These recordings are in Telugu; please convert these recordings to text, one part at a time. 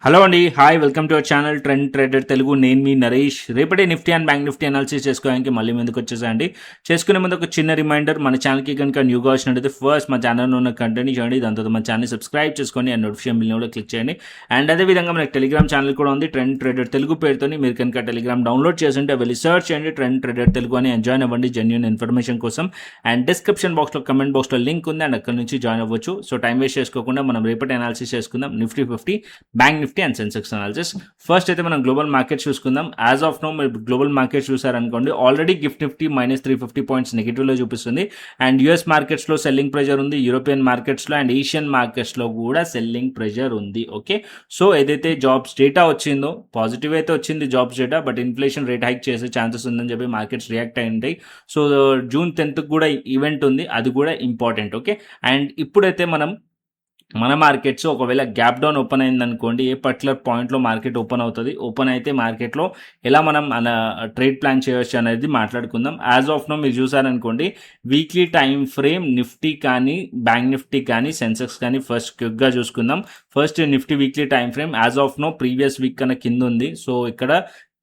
హలో అండి, hi, welcome to our channel trend trader Telugu. నేను మీ నరేష్. రేపటి Nifty and bank Nifty analysis చేసుకోవడానికి మళ్ళీ ముందుకు వచ్చేసండి. చేసుకునే ముందు ఒక చిన్న రిమైండర్, మన ఛానల్కి కనుక న్యూగా వచ్చినట్టయితే ఫస్ట్ మా ఛానల్లో ఉన్న కంటెంట్ చేయండి, దాని తర్వాత మన ఛానల్ సబ్స్క్రైబ్ చేసుకోండి అండ్ నోటిఫికేషన్ బిల్ కూడా క్లిక్ చేయండి. అండ్ అదేవిధంగా మనకి టెలిగ్రామ్ ఛానల్ కూడా ఉంది, ట్రెండ్ ట్రేడర్ తెలుగు పేరుతో. మీరు కనుక టెలిగ్రామ్ డౌన్లోడ్ చేస్తుంటే వెళ్ళి సర్చ్ చేయండి ట్రెండ్ ట్రేడర్ తెలుగు అని, జాయిన్ అవ్వండి జెన్యూన్ ఇన్ఫర్మేషన్ కోసం. అండ్ డిస్క్రిప్షన్ బాక్స్లో కమెంట్ బాక్స్లో లింక్ ఉంది, అండ్ అక్కడ నుంచి జాయిన్ అవ్వచ్చు. సో టైం వేస్ట్ చేసుకోకుండా మనం రేపటి అనాలిసిస్ చేసుకుందాం, Nifty 50, bank Nifty and Sensex analysis. First అయితే మనం గ్లోబల్ మార్కెట్ చూసుకుందాం. యాజ్ ఆఫ్ నో మీరు గ్లోబల్ మార్కెట్ చూసారనుకోండి, ఆల్రెడీ గిఫ్ట్ నిఫ్టీ -350 పాయింట్స్ నెగిటివ్లో చూపిస్తుంది. అండ్ యూఎస్ మార్కెట్స్లో సెల్లింగ్ ప్రెజర్ ఉంది, యూరోపియన్ మార్కెట్స్లో అండ్ ఏషియన్ మార్కెట్స్లో కూడా సెల్లింగ్ ప్రెజర్ ఉంది. ఓకే, సో ఏదైతే జాబ్స్ డేటా వచ్చిందో పాజిటివ్ అయితే వచ్చింది jobs data, but inflation rate hike చేసే ఛాన్సెస్ ఉందని చెప్పి మార్కెట్స్ రియాక్ట్ అయి ఉంటాయి. సో జూన్ 10th కూడా ఈవెంట్ ఉంది, అది కూడా ఇంపార్టెంట్. ఓకే, అండ్ ఇప్పుడైతే మన మార్కెట్స్ ఒకవేళ గ్యాప్ డౌన్ ఓపెన్ అయిందనుకోండి, ఏ పర్టికులర్ పాయింట్లో మార్కెట్ ఓపెన్ అవుతుంది, ఓపెన్ అయితే మార్కెట్లో ఎలా మనం ట్రేడ్ ప్లాన్ చేయవచ్చు అనేది మాట్లాడుకుందాం. యాజ్ ఆఫ్ నో మీరు చూసారనుకోండి, వీక్లీ టైం ఫ్రేమ్ నిఫ్టీ కానీ బ్యాంక్ నిఫ్టీ కానీ సెన్సెక్స్ కానీ ఫస్ట్ క్విక్గా చూసుకుందాం. First Nifty weekly time frame as of now previous week కన్నా కింద ఉంది. సో ఇక్కడ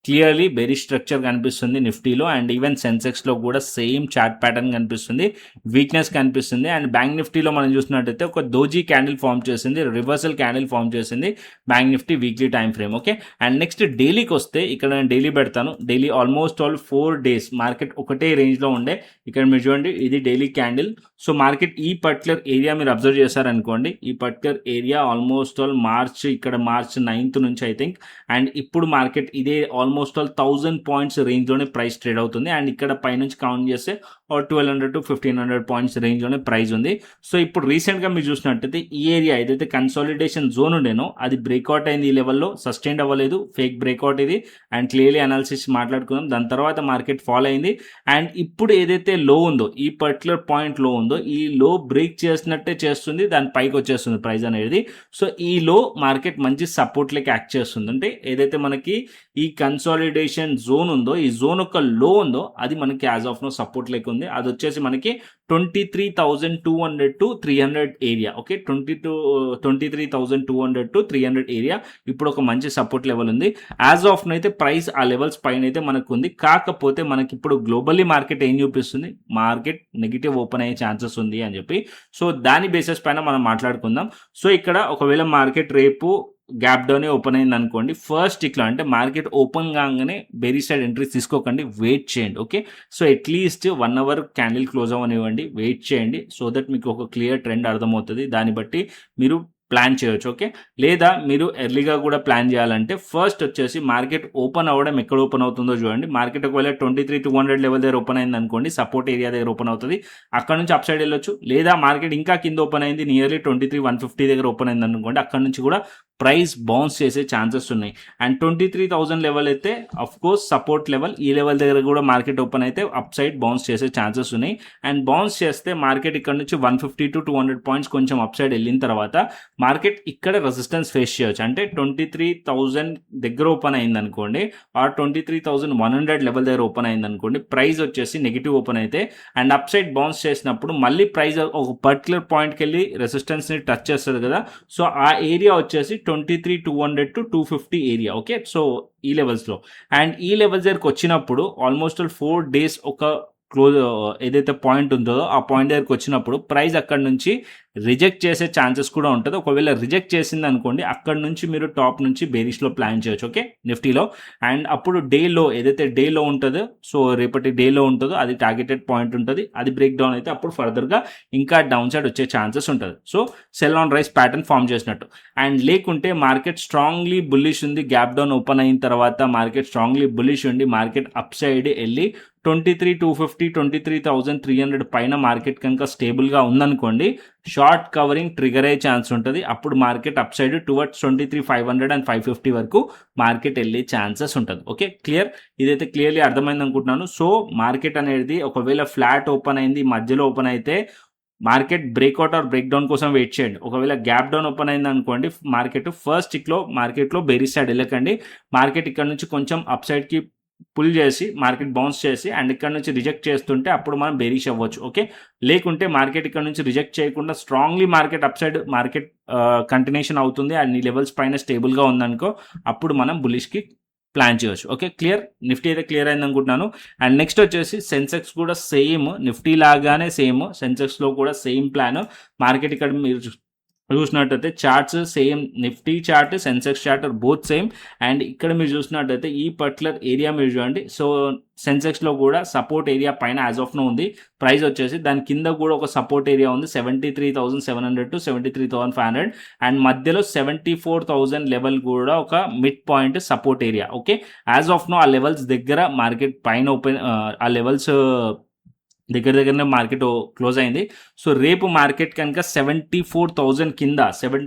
క్లియర్లీ వెరీ స్ట్రక్చర్ కనిపిస్తుంది నిఫ్టీలో, అండ్ ఈవెన్ సెన్సెక్స్లో కూడా సేమ్ చార్ట్ ప్యాటర్న్ కనిపిస్తుంది, వీక్నెస్ కనిపిస్తుంది. అండ్ బ్యాంక్ నిఫ్టీలో మనం చూసినట్టయితే ఒక దోజీ క్యాండిల్ ఫామ్ చేసింది, రివర్సల్ క్యాండిల్ ఫామ్ చేసింది bank Nifty weekly time frame. Okay, and next డైలీకి వస్తే ఇక్కడ నేను డైలీ పెడతాను. Daily almost all 4 days market ఒకటే రేంజ్లో ఉండే. ఇక్కడ మీరు చూడండి, ఇది డైలీ క్యాండిల్. సో మార్కెట్ ఈ పర్టికులర్ ఏరియా మీరు అబ్జర్వ్ చేశారనుకోండి, ఈ పర్టికులర్ ఏరియా ఆల్మోస్ట్ ఆల్ ఇక్కడ మార్చ్ 9th నుంచి ఐ థింక్, అండ్ ఇప్పుడు మార్కెట్ ఇదే ఆల్మోస్ట్ ఆల్ 1000 పాయింట్స్ రేంజ్లోనే ప్రైస్ ట్రేడ్ అవుతుంది. అండ్ ఇక్కడ పైనుంచి కౌంట్ చేస్తే 1200 to 1500 పాయింట్స్ రేంజ్లోనే ప్రైస్ ఉంది. సో ఇప్పుడు రీసెంట్గా మీరు చూసినట్టయితే ఈ ఏరియా ఏదైతే కన్సాలిడేషన్ జోన్ ఉండేనో అది బ్రేక్అవుట్ అయింది, ఈ లెవెల్లో సస్టైన్ అవ్వలేదు, ఫేక్ బ్రేక్అవుట్ ఇది. అండ్ క్లియర్లీ అనాలిసిస్ మాట్లాడుకుందాం, దాని తర్వాత మార్కెట్ ఫాలో అయింది. అండ్ ఇప్పుడు ఏదైతే లో ఉందో, ఈ పర్టికులర్ పాయింట్ లో ఉందో, ఈ లో బ్రేక్ చేసినట్టే చేస్తుంది, దాని పైకి వచ్చేస్తుంది ప్రైస్ అనేది. సో ఈ లో మార్కెట్ మంచి సపోర్ట్ లెక్క యాక్ట్ చేస్తుంది. అంటే ఏదైతే మనకి ఈ కన్సాలిడేషన్ జోన్ ఉందో, ఈ జోన్ ఒక లో ఉందో, అది మనకి యాజ్ ఆఫ్ నో సపోర్ట్ లెక్క ఉంది. అది వచ్చేసి మనకి 23,200 to 300 area. Okay, 23,200 to 300 area ఇప్పుడు ఒక మంచి సపోర్ట్ లెవెల్ ఉంది. యాజ్ ఆఫ్ నో అయితే ప్రైస్ ఆ లెవెల్స్ పైన అయితే మనకు ఉంది. కాకపోతే మనకి ఇప్పుడు గ్లోబల్లీ మార్కెట్ ఏం చూపిస్తుంది, మార్కెట్ నెగిటివ్ ఓపెన్ అయ్యే ఛాన్సెస్ ఉంది అని చెప్పి. సో దాని బేసిస్ పైన మనం మాట్లాడుకుందాం. సో ఇక్కడ ఒకవేళ మార్కెట్ రేపు గ్యాప్ డౌన్ ఓపెన్ అయింది అనుకోండి, ఫస్ట్ ఇట్లా అంటే మార్కెట్ ఓపెన్ కాగానే బెరీ సైడ్ ఎంట్రీస్ తీసుకోకండి, వెయిట్ చేయండి. Okay, so at least 1 hour candle close అవ్వనివ్వండి, వెయిట్ చేయండి, సో దట్ మీకు ఒక క్లియర్ ట్రెండ్ అర్థమవుతుంది, దాన్ని బట్టి మీరు ప్లాన్ చేయొచ్చు. ఓకే, లేదా మీరు ఎర్లీగా కూడా ప్లాన్ చేయాలంటే ఫస్ట్ వచ్చేసి మార్కెట్ ఓపెన్ అవ్వడం ఎక్కడ ఓపెన్ అవుతుందో చూడండి. మార్కెట్ ఒకవేళ 23,200 లెవెల్ దగ్గర ఓపెన్ అయింది అనుకోండి, సపోర్ట్ ఏరియా దగ్గర ఓపెన్ అవుతుంది, అక్కడ నుంచి అప్ సైడ్ వెళ్ళొచ్చు. లేదా మార్కెట్ ఇంకా కింద ఓపెన్ అయింది, నియర్లీ 23,150 దగ్గర ఓపెన్ అయింది అనుకోండి, అక్కడ నుంచి కూడా ప్రైస్ బౌన్స్ చేసే ఛాన్సెస్ ఉన్నాయి. అండ్ 23,000 లెవెల్ అయితే అఫ్ కోర్స్ సపోర్ట్ లెవెల్, ఈ లెవెల్ దగ్గర కూడా మార్కెట్ ఓపెన్ అయితే అప్ సైడ్ బౌన్స్ చేసే ఛాన్సెస్ ఉన్నాయి. అండ్ బౌన్స్ చేస్తే మార్కెట్ ఇక్కడ నుంచి 150 to 200 పాయింట్స్ కొంచెం అప్ సైడ్ వెళ్ళిన తర్వాత మార్కెట్ ఇక్కడ రెసిస్టెన్స్ ఫేస్ చేయొచ్చు. అంటే 23,000 దగ్గర ఓపెన్ అయింది అనుకోండి, ఆర్ 23,100 లెవెల్ దగ్గర ఓపెన్ అయింది అనుకోండి, ప్రైస్ వచ్చేసి నెగిటివ్ ఓపెన్ అయితే అండ్ అప్ సైడ్ బౌన్స్ చేసినప్పుడు మళ్ళీ ప్రైస్ ఒక పర్టికులర్ పాయింట్కి వెళ్ళి రెసిస్టెన్స్ని టచ్ చేస్తుంది కదా. సో ఆ ఏరియా వచ్చేసి 23,200 to 250 ఏరియా. ఓకే, సో ఈ లెవెల్స్లో, అండ్ ఈ లెవెల్స్ దగ్గరకు వచ్చినప్పుడు ఆల్మోస్ట్ 4 days ఒక క్లోజ్ ఏదైతే పాయింట్ ఉందో ఆ పాయింట్ దగ్గరకు వచ్చినప్పుడు ప్రైస్ అక్కడ నుంచి రిజెక్ట్ చేసే ఛాన్సెస్ కూడా ఉంటుంది. ఒకవేళ రిజెక్ట్ చేసింది అనుకోండి, అక్కడ నుంచి మీరు టాప్ నుంచి బేరిష్లో ప్లాన్ చేయొచ్చు. ఓకే, నిఫ్టీలో. అండ్ అప్పుడు డేలో ఏదైతే డేలో ఉంటుందో, సో రేపటి డేలో ఉంటుందో అది టార్గెటెడ్ పాయింట్ ఉంటుంది, అది బ్రేక్ డౌన్ అయితే అప్పుడు ఫర్దర్గా ఇంకా డౌన్ సైడ్ వచ్చే ఛాన్సెస్ ఉంటుంది. So sell on rise pattern form చేసినట్టు. అండ్ లేకుంటే మార్కెట్ స్ట్రాంగ్లీ బుల్లిష్ ఉంది, గ్యాప్ డౌన్ ఓపెన్ అయిన తర్వాత మార్కెట్ స్ట్రాంగ్లీ బుల్లిష్ ఉండి మార్కెట్ అప్ సైడ్ వెళ్ళి 23,250 23,300 పైన మార్కెట్ కనుక స్టేబుల్గా ఉందనుకోండి, షార్ట్ కవరింగ్ ట్రిగర్ అయ్యే ఛాన్స్ ఉంటుంది. అప్పుడు market up side towards 23,500 and 550 వరకు మార్కెట్ వెళ్ళే ఛాన్సెస్ ఉంటుంది. ఓకే, క్లియర్, ఇదైతే క్లియర్లీ అర్థమైంది అనుకుంటున్నాను. సో మార్కెట్ అనేది ఒకవేళ ఫ్లాట్ ఓపెన్ అయింది, మధ్యలో ఓపెన్ అయితే market breakout or break down కోసం వెయిట్ చేయండి. ఒకవేళ గ్యాప్ డౌన్ ఓపెన్ అయింది అనుకోండి, మార్కెట్లో బేరీ సైడ్ వెళ్ళకండి, మార్కెట్ ఇక్కడ నుంచి కొంచెం అప్ సైడ్కి పుల్ చేసి మార్కెట్ బౌన్స్ చేసి అండ్ ఇక్కడ నుంచి రిజెక్ట్ చేస్తుంటే అప్పుడు మనం బేరిష్ అవ్వచ్చు. ఓకే, లేకుంటే మార్కెట్ ఇక్కడ నుంచి రిజెక్ట్ చేయకుండా strongly market up side market continuation అవుతుంది అండ్ ఈ లెవెల్స్ పైన స్టేబుల్గా ఉందనుకో అప్పుడు మనం బులిష్కి ప్లాన్ చేయవచ్చు. Okay, clear. నిఫ్టీ అయితే క్లియర్ అయింది అనుకుంటున్నాను. అండ్ నెక్స్ట్ వచ్చేసి సెన్సెక్స్ కూడా సేమ్ నిఫ్టీ లాగానే సేమ్ సెన్సెక్స్లో కూడా సేమ్ ప్లాన్. మార్కెట్ ఇక్కడ మీరు చూసినట్టయితే charts same, Nifty chart Sensex chart both same. And ఇక్కడ మీరు చూసినట్టయితే ఈ పర్టికులర్ ఏరియా మీరు చూడండి. సో సెన్సెక్స్లో కూడా సపోర్ట్ ఏరియా పైన యాజ్ ఆఫ్ నో ఉంది ప్రైస్ వచ్చేసి, దాని కింద కూడా ఒక సపోర్ట్ ఏరియా ఉంది 73,700 to 73,500 అండ్ మధ్యలో 74,000 లెవెల్ కూడా ఒక mid point support area. Okay, as of now ఆ లెవెల్స్ దగ్గర మార్కెట్ పైన ఓపెన్, ఆ లెవెల్స్ దగ్గరనే మార్కెట్ క్లోజ్ అయింది. సో రేపు మార్కెట్ కనుక 74,000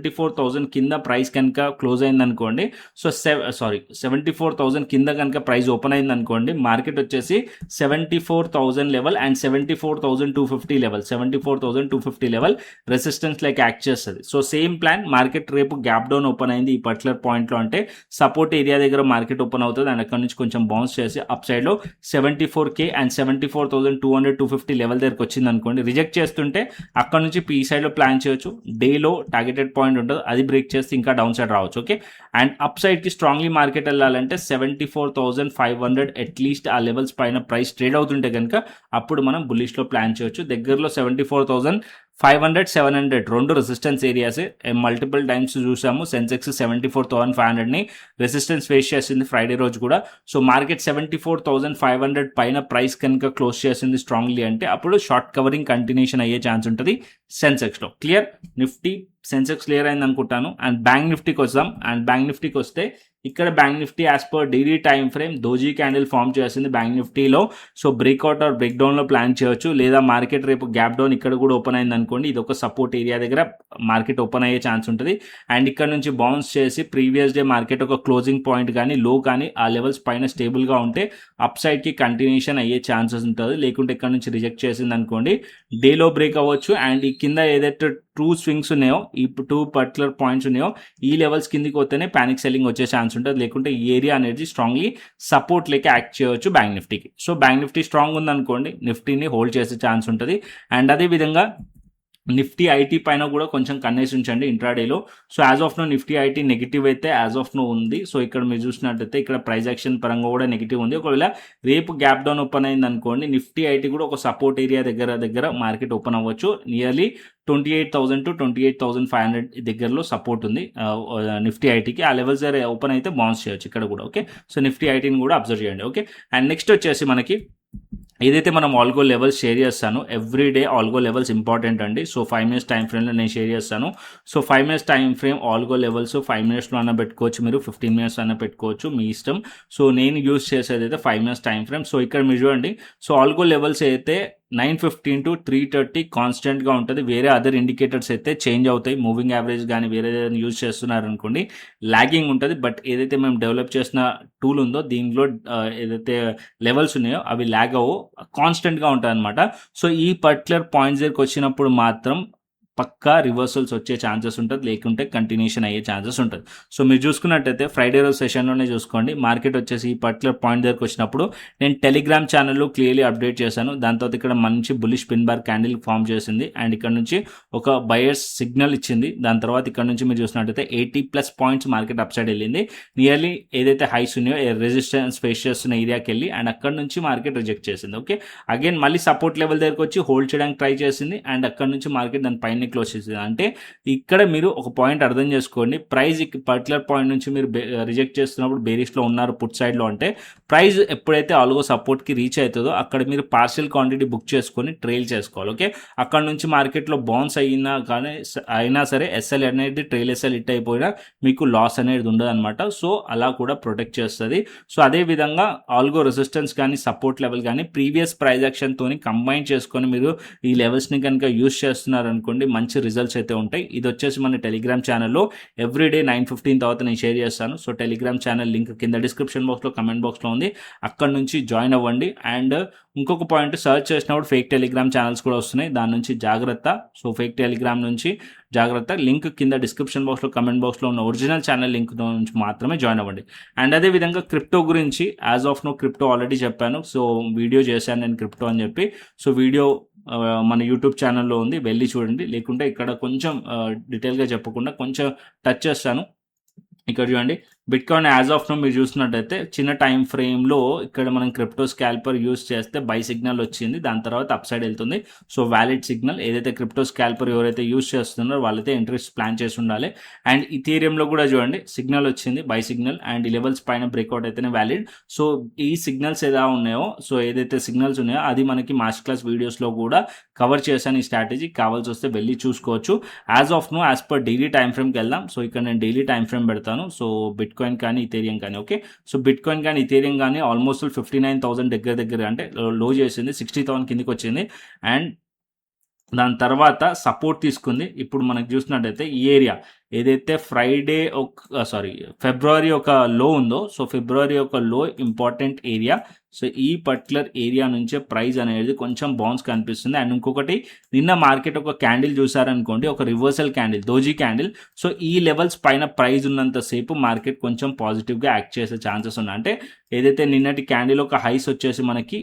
కింద ప్రైస్ కనుక క్లోజ్ అయింది అనుకోండి, సో 74,000 కింద కనుక ప్రైస్ ఓపెన్ అయింది అనుకోండి, మార్కెట్ వచ్చేసి 74,000 level and 74,250 level, 74,250 level resistance like act చేస్తుంది. సో సేమ్ ప్లాన్, మార్కెట్ రేపు గ్యాప్ డౌన్ ఓపెన్ అయింది ఈ పర్టికులర్ పాయింట్లో అంటే సపోర్ట్ ఏరియా దగ్గర మార్కెట్ ఓపెన్ అవుతుంది అండ్ అక్కడ నుంచి కొంచెం బౌన్స్ చేసి అప్ సైడ్లో 74K అండ్ 74,200 250 లెవెల్ దగ్గరకు వచ్చింది అనుకోండి, రిజెక్ట్ చేస్తుంటే అక్కడ నుంచి పీ సైడ్లో ప్లాన్ చేయొచ్చు. డేలో టార్గెటెడ్ పాయింట్ ఉంటుంది, అది బ్రేక్ చేస్తే ఇంకా డౌన్ సైడ్ రావచ్చు. ఓకే, అండ్ అప్ సైడ్కి స్ట్రాంగ్లీ మార్కెట్ వెళ్ళాలంటే 74,500 అట్లీస్ట్ ఆ లెవెల్స్ పైన ప్రైస్ ట్రేడ్ అవుతుంటే కనుక అప్పుడు మనం బుల్లిష్లో ప్లాన్ చేయొచ్చు. దగ్గరలో 74,500 700 రెండు రెసిస్టెన్స్ ఏరియాస్ మల్టిపుల్ టైమ్స్ చూసాము. సెన్సెక్స్ 74,500ని రెసిస్టెన్స్ ఫేస్ చేసింది ఫ్రైడే రోజు కూడా. సో మార్కెట్ 74,500 పైన ప్రైస్ కనుక క్లోజ్ చేసింది స్ట్రాంగ్లీ అంటే అప్పుడు షార్ట్ కవరింగ్ కంటిన్యూషన్ అయ్యే ఛాన్స్ ఉంటుంది సెన్సెక్స్లో. క్లియర్. నిఫ్టీ సెన్సెక్స్ క్లియర్ అయింది అనుకుంటాను. అండ్ బ్యాంక్ నిఫ్టీకి వస్తాం. అండ్ బ్యాంక్ నిఫ్టీకి వస్తే ఇక్కడ bank Nifty as per daily time frame doji candle form చేసింది బ్యాంక్ నిఫ్టీలో. సో బ్రేక్అవుట్ ఆర్ బ్రేక్ డౌన్లో ప్లాన్ చేయొచ్చు, లేదా మార్కెట్ రేపు గ్యాప్ డౌన్ ఇక్కడ కూడా ఓపెన్ అయింది అనుకోండి, ఇది ఒక సపోర్ట్ ఏరియా దగ్గర మార్కెట్ ఓపెన్ అయ్యే ఛాన్స్ ఉంటుంది. అండ్ ఇక్కడ నుంచి బౌన్స్ చేసి ప్రీవియస్ డే మార్కెట్ ఒక క్లోజింగ్ పాయింట్ కానీ లో కానీ ఆ లెవెల్స్ పైన స్టేబుల్గా ఉంటే అప్ సైడ్కి కంటిన్యూషన్ అయ్యే ఛాన్సెస్ ఉంటుంది. లేకుంటే ఇక్కడ నుంచి రిజెక్ట్ చేసింది అనుకోండి డేలో బ్రేక్ అవ్వచ్చు. అండ్ ఈ కింద ఏదైతే టూ స్వింగ్స్ ఉన్నాయో, ఈ టూ పర్టికులర్ పాయింట్స్ ఉన్నాయో ఈ లెవెల్స్ కిందికి వస్తేనే ప్యానిక్ సెల్లింగ్ వచ్చే ఛాన్స్ ఉంటుంది. లేకుంటే ఈ ఏరియా అనేది స్ట్రాంగ్లీ సపోర్ట్ లేక యాక్ట్ చేయవచ్చు బ్యాంక్ నిఫ్టీకి. సో బ్యాంక్ నిఫ్టీ స్ట్రాంగ్ ఉందనుకోండి నిఫ్టీని హోల్డ్ చేసే ఛాన్స్ ఉంటుంది. అండ్ అదేవిధంగా నిఫ్టీ ఐటీ పైన కూడా కొంచెం కన్నేసి ఉంచండి ఇంట్రాడేలో. So as of now Nifty IT negative అయితే యాజ్ ఆఫ్ నో ఉంది. సో ఇక్కడ మీరు చూసినట్టయితే ఇక్కడ ప్రైస్ యాక్షన్ పరంగా కూడా నెగిటివ్ ఉంది. ఒకవేళ రేపు గ్యాప్ డౌన్ ఓపెన్ అయింది అనుకోండి నిఫ్టీ ఐటీ కూడా ఒక సపోర్ట్ ఏరియా దగ్గర మార్కెట్ ఓపెన్ అవ్వచ్చు. నియర్లీ 28,000 to 28,500 దగ్గరలో సపోర్ట్ ఉంది నిఫ్టీ ఐటీకి. ఆ లెవెల్స్ దగ్గర ఓపెన్ అయితే బౌన్స్ చేయొచ్చు ఇక్కడ కూడా. ఓకే, సో నిఫ్టీ ఐటీని కూడా అబ్జర్వ్ చేయండి. ఓకే, అండ్ నెక్స్ట్ వచ్చేసి మనకి ఏదైతే మనం ఆల్గో లెవెల్స్ షేర్ చేస్తాను, every day algo levels important అండి. సో 5 minutes టైం ఫ్రేమ్లో నేను షేర్ చేస్తాను. So 5 minutes time frame algo levels 5 minutesలో అన్న పెట్టుకోవచ్చు, మీరు 15 minutes అన్న పెట్టుకోవచ్చు, మీ ఇష్టం. సో నేను యూజ్ చేసేది అయితే 5 minutes టైం ఫ్రేమ్. సో ఇక్కడ మీరు చూడండి, సో ఆల్గో లెవెల్స్ అయితే 9:15 to 3:30 కాన్స్టెంట్గా ఉంటుంది. వేరే అదర్ ఇండికేటర్స్ అయితే చేంజ్ అవుతాయి. మూవింగ్ యావరేజ్ కానీ వేరే ఏదైనా యూజ్ చేస్తున్నారు అనుకోండి లాగింగ్ ఉంటుంది. బట్ ఏదైతే మేము డెవలప్ చేసిన టూల్ ఉందో దీనిలో ఏదైతే లెవెల్స్ ఉన్నాయో అవి ల్యాగ్ అవ్వవు, కాన్స్టెంట్గా ఉంటుంది అనమాట. సో ఈ పర్టికులర్ పాయింట్స్ దగ్గరికి వచ్చినప్పుడు మాత్రం పక్కా రివర్సల్స్ వచ్చే ఛాన్సెస్ ఉంటుంది, లేకుంటే కంటిన్యూషన్ అయ్యే ఛాన్సెస్ ఉంటుంది. సో మీరు చూసుకున్నట్టయితే ఫ్రైడే రోజు సెషన్లోనే చూసుకోండి, మార్కెట్ వచ్చేసి ఈ పర్టికులర్ పాయింట్ దగ్గరకు వచ్చినప్పుడు నేను టెలిగ్రామ్ ఛానల్లో క్లియర్లీ అప్డేట్ చేశాను. దాని తర్వాత ఇక్కడ మంచి bullish pin bar candle form చేసింది అండ్ ఇక్కడ నుంచి ఒక బయర్స్ సిగ్నల్ ఇచ్చింది. దాని తర్వాత ఇక్కడ నుంచి మీరు చూసినట్టయితే 80+ పాయింట్స్ మార్కెట్ అప్ సైడ్ వెళ్ళింది. నియర్లీ ఏదైతే హైస్ ఉన్నాయో రెసిస్టెన్స్ ఫేస్ చేస్తున్న ఏరియాకి వెళ్ళి అండ్ అక్కడ నుంచి మార్కెట్ రిజెక్ట్ చేసింది. ఓకే, అగైన్ మళ్ళీ సపోర్ట్ లెవెల్ దగ్గరకు వచ్చి హోల్డ్ చేయడానికి ట్రై చేసింది అండ్ అక్కడ నుంచి మార్కెట్ దాని పైన క్లోజ్ చేసింది. అంటే ఇక్కడ మీరు ఒక పాయింట్ అర్థం చేసుకోండి, ప్రైస్ పర్టికులర్ పాయింట్ నుంచి మీరు రిజెక్ట్ చేస్తున్నప్పుడు బేరిష్లో ఉన్నారు పుట్ సైడ్లో అంటే ప్రైస్ ఎప్పుడైతే ఆల్గో సపోర్ట్కి రీచ్ అవుతుందో అక్కడ మీరు పార్షియల్ క్వాంటిటీ బుక్ చేసుకొని ట్రైల్ చేసుకోవాలి. ఓకే, అక్కడ నుంచి మార్కెట్లో బౌన్స్ అయినా సరే ఎస్ఎల్ అనేది ట్రైల్ ఎస్ఎల్ హిట్ అయిపోయినా మీకు లాస్ అనేది ఉండదు అనమాట. సో అలా కూడా ప్రొటెక్ట్ చేస్తుంది. సో అదే విధంగా ఆల్గో రెసిస్టెన్స్ కానీ సపోర్ట్ లెవెల్ కానీ ప్రీవియస్ ప్రైస్ యాక్షన్తో కంబైన్ చేసుకొని మీరు ఈ లెవెల్స్ని కనుక యూజ్ చేస్తున్నారు అనుకోండి మంచి రిజల్ట్స్ అయితే ఉంటాయి. ఇది వచ్చేసి మన టెలిగ్రామ్ ఛానల్లో ఎవ్రీడే 9:15 తర్వాత నేను షేర్ చేస్తాను. సో టెలిగ్రామ్ ఛానల్ లింక్ కింద డిస్క్రిప్షన్ బాక్స్లో కమెంట్ బాక్స్లో ఉంది, అక్కడ నుంచి జాయిన్ అవ్వండి. అండ్ ఇంకొక పాయింట్, సర్చ్ చేసినప్పుడు ఫేక్ టెలిగ్రామ్ ఛానల్స్ కూడా వస్తున్నాయి, దాని నుంచి జాగ్రత్త. సో ఫేక్ టెలిగ్రామ్ నుంచి జాగ్రత్త. లింక్ కింద డిస్క్రిప్షన్ బాక్స్లో కమెంట్ బాక్స్లో ఉన్న ఒరిజినల్ ఛానల్ లింక్ నుంచి మాత్రమే జాయిన్ అవ్వండి. అండ్ అదేవిధంగా క్రిప్టో గురించి as of now crypto already చెప్పాను. సో వీడియో చేశాను నేను క్రిప్టో అని చెప్పి. సో వీడియో మన యూట్యూబ్ ఛానల్లో ఉంది, వెళ్ళి చూడండి. లేకుంటే ఇక్కడ కొంచెం డీటెయిల్గా చెప్పకుండా కొంచెం టచ్ చేస్తాను. ఇక్కడ చూడండి, బిట్కాయిన్ యాజ్ ఆఫ్ నో మీరు చూసినట్టయితే చిన్న టైం ఫ్రేమ్లో ఇక్కడ మనం క్రిప్టో స్కాల్పర్ యూస్ చేస్తే బై సిగ్నల్ వచ్చింది, దాని తర్వాత అప్ సైడ్ వెళ్తుంది. So valid signal. ఏదైతే క్రిప్టో స్కాల్పర్ ఎవరైతే యూస్ చేస్తున్నారో వాళ్ళైతే ఇంట్రెస్ట్ ప్లాన్ చేసి ఉండాలి. అండ్ ఇథీరియంలో కూడా చూడండి సిగ్నల్ వచ్చింది, బై సిగ్నల్, అండ్ ఈ లెవెల్స్ పైన బ్రేక్అవుట్ అయితేనే వ్యాలిడ్. సో ఈ సిగ్నల్స్ ఎలా ఉన్నాయో, సో ఏదైతే సిగ్నల్స్ ఉన్నాయో అది మనకి మాస్టర్ క్లాస్ వీడియోస్లో కూడా కవర్ చేశాను. ఈ స్ట్రాటజీ కావాల్సి వస్తే వెళ్ళి చూసుకోవచ్చు. As of now as per daily time ఫ్రేమ్కి వెళ్దాం. సో ఇక్కడ నేను డైలీ టైం ఫ్రేమ్ పెడతాను. సో బిట్కాయిన్ కానీ ఇథేరియం కానీ, ఓకే. సో బిట్కాయిన్ కానీ ఇథేరియం కానీ ఆల్మోస్ట్ 59,000 దగ్గర అంటే లో చేసింది, 60,000 కిందికి వచ్చింది. అండ్ దాని తర్వాత సపోర్ట్ తీసుకుంది. ఇప్పుడు మనకు చూసినట్టయితే ఈ ఏరియా ఏదైతే ఫిబ్రవరి ఒక లో ఉందో, సో ఫిబ్రవరి ఒక లో ఇంపార్టెంట్ ఏరియా. సో ఈ పర్టికులర్ ఏరియా నుంచే ప్రైస్ అనేది కొంచెం బౌన్స్ కనిపిస్తుంది. అండ్ ఇంకొకటి, నిన్న మార్కెట్ ఒక క్యాండిల్ చూసారనుకోండి, ఒక reversal candle, doji candle. So ఈ లెవెల్స్ పైన ప్రైస్ ఉన్నంతసేపు మార్కెట్ కొంచెం పాజిటివ్గా యాక్ట్ చేసే ఛాన్సెస్ ఉన్నాయి. అంటే ఏదైతే నిన్నటి క్యాండిల్ ఒక హైస్ వచ్చేసి మనకి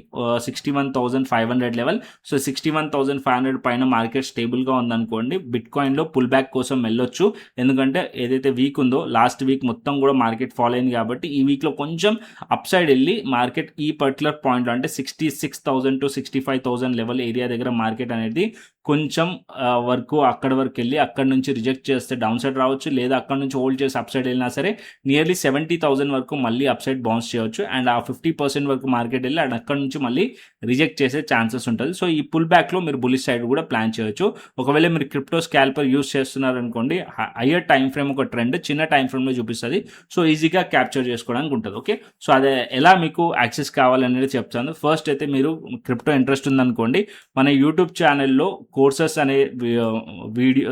61,500 లెవెల్. సో 61,500 పైన మార్కెట్ స్టేబుల్గా ఉందనుకోండి, బిట్కాయిన్లో పుల్ బ్యాక్ కోసం వెళ్ళొచ్చు. ఎందుకంటే ఏదైతే వీక్ ఉందో, లాస్ట్ వీక్ మొత్తం కూడా మార్కెట్ ఫాలో అయింది కాబట్టి ఈ వీక్లో కొంచెం అప్ సైడ్ వెళ్ళి మార్కెట్ ఈ పర్టికులర్ పాయింట్లో అంటే 66,000 to 65,000 లెవెల్ ఏరియా దగ్గర మార్కెట్ అనేది కొంచెం వరకు అక్కడి వరకు వెళ్ళి అక్కడ నుంచి రిజెక్ట్ చేస్తే డౌన్ సైడ్ రావచ్చు, లేదా అక్కడ నుంచి హోల్డ్ చేసి అప్ సైడ్ వెళ్ళినా సరే నియర్లీ 70,000 వరకు మళ్ళీ అప్ సైడ్ బౌన్స్ చేయవచ్చు. అండ్ ఆ 50% వరకు మార్కెట్ వెళ్ళి అండ్ అక్కడ నుంచి మళ్ళీ రిజెక్ట్ చేసే ఛాన్సెస్ ఉంటుంది. సో ఈ పుల్ బ్యాక్లో మీరు బుల్లిష్ సైడ్ కూడా ప్లాన్ చేయొచ్చు. ఒకవేళ మీరు క్రిప్టో స్కాల్పర్ యూస్ చేస్తున్నారనుకోండి, హయ్యర్ టైం ఫ్రేమ్ ఒక ట్రెండ్ చిన్న టైం ఫ్రేమ్లో చూపిస్తుంది. సో ఈజీగా క్యాప్చర్ చేసుకోవడానికి ఉంటుంది, ఓకే. సో అదే ఎలా మీకు యాక్సెస్ కావాలనేది చెప్తాను. ఫస్ట్ అయితే మీరు క్రిప్టో ఇంట్రెస్ట్ ఉందనుకోండి, మన యూట్యూబ్ ఛానల్లో కోర్సెస్ అనే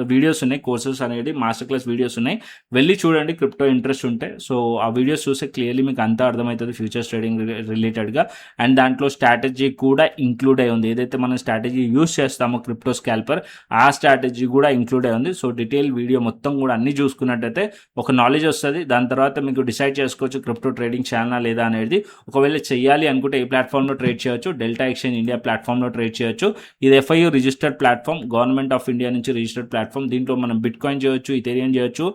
వీడియోస్ ఉన్నాయి. కోర్సెస్ అనేది మాస్టర్ క్లాస్ వీడియోస్ ఉన్నాయి, వెళ్ళి చూడండి క్రిప్టో ఇంట్రెస్ట్ ఉంటే. సో ఆ వీడియోస్ చూస్తే క్లియర్లీ మీకు అంతా అర్థమవుతుంది ఫ్యూచర్స్ ట్రేడింగ్ రిలేటెడ్గా. అండ్ దాంట్లో స్ట్రాటజీ కూడా ఇంక్లూడ్ అయి ఉంది. ఏదైతే మనం స్ట్రాటజీ యూస్ చేస్తామో క్రిప్టో స్కాల్పర్, ఆ స్ట్రాటజీ కూడా ఇంక్లూడ్ అయి ఉంది. సో డీటెయిల్ వీడియో మొత్తం కూడా అన్ని చూసుకున్నట్టయితే ఒక నాలెడ్జ్ వస్తుంది. దాని తర్వాత మీకు డిసైడ్ చేసుకోవచ్చు క్రిప్టో ట్రేడింగ్ ఛానల్ లేదా అనేది. ఒకవేళ చేయాలి అనుకుంటే ఏ ప్లాట్ఫామ్లో ట్రేడ్ చేయొచ్చు, డెల్టా ఎక్స్చేంజ్ ఇండియా ప్లాట్ఫామ్లో ట్రేడ్ చేయొచ్చు. ఇది FIU registered platform, government of India నుంచి రిజిస్టర్డ్ ప్లాట్ఫామ్. దీంట్లో మనం బిట్కాయిన్ చేయొచ్చు, ఇథేరియం చేయొచ్చు,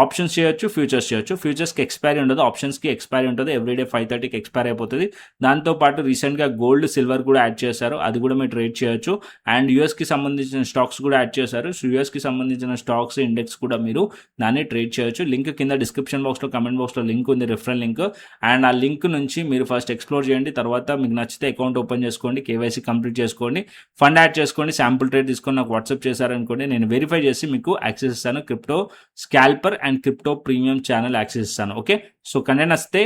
ఆప్షన్స్ చేయొచ్చు, ఫ్యూచర్స్ చేయొచ్చు. ఫ్యూచర్స్కి ఎక్స్పైరీ ఉండదు, ఆప్షన్స్కి ఎక్స్పైరీ ఉంటుంది. ఎవ్రీడే 5:30కి ఎక్స్పైర్ అయిపోతుంది. దాంతోపాటు రీసెంట్గా గోల్డ్, సిల్వర్ కూడా యాడ్ చేశారు, అది కూడా మీరు ట్రేడ్ చేయొచ్చు. అండ్ యూఎస్కి సంబంధించిన స్టాక్స్ కూడా యాడ్ చేశారు. సో యూఎస్కి సంబంధించిన స్టాక్స్ ఇండెక్స్ కూడా మీరు దాన్ని ట్రేడ్ చేయొచ్చు. లింక్ కింద డిస్క్రిప్షన్ బాక్స్లో కమెంట్ బాక్స్లో లింక్ ఉంది, రిఫరల్ లింక్. అండ్ ఆ లింక్ నుంచి మీరు ఫస్ట్ ఎక్స్ప్లోర్ చేయండి. తర్వాత మీకు నచ్చితే అకౌంట్ ఓపెన్ చేసుకోండి, KYC కంప్లీట్ చేసుకోండి, ఫండ్ యాడ్ చేసుకోండి, శాంపుల్ ట్రేడ్ తీసుకొని నాకు వాట్సాప్ చేశారనుకోండి, నేను వెరిఫై చేసి మీకు యాక్సెస్ ఇస్తాను. Crypto స్కాల్పర్ and crypto premium channel access ఇస్తాను, ఓకే. సో కంటెంట్ వస్తే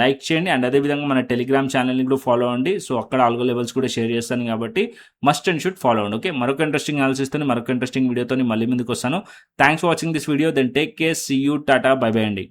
లైక్ చేయండి. అండ్ అదేవిధంగా మన టెలిగ్రామ్ ఛానల్ని కూడా ఫాలో అవ్వండి. సో అక్కడ ఆల్గో లెవెల్స్ కూడా షేర్ చేస్తాను కాబట్టి మస్ట్ అండ్ షుడ్ ఫాలో అవ్వండి, ఓకే. మరొక ఇంట్రెస్టింగ్ అనాలిసిస్ తోని మరొక ఇంట్రెస్టింగ్ వీడియోతో మళ్ళీ ముందుకు వస్తాను. Thanks for watching this video. Then take care, see you, tata, bye bye అండి.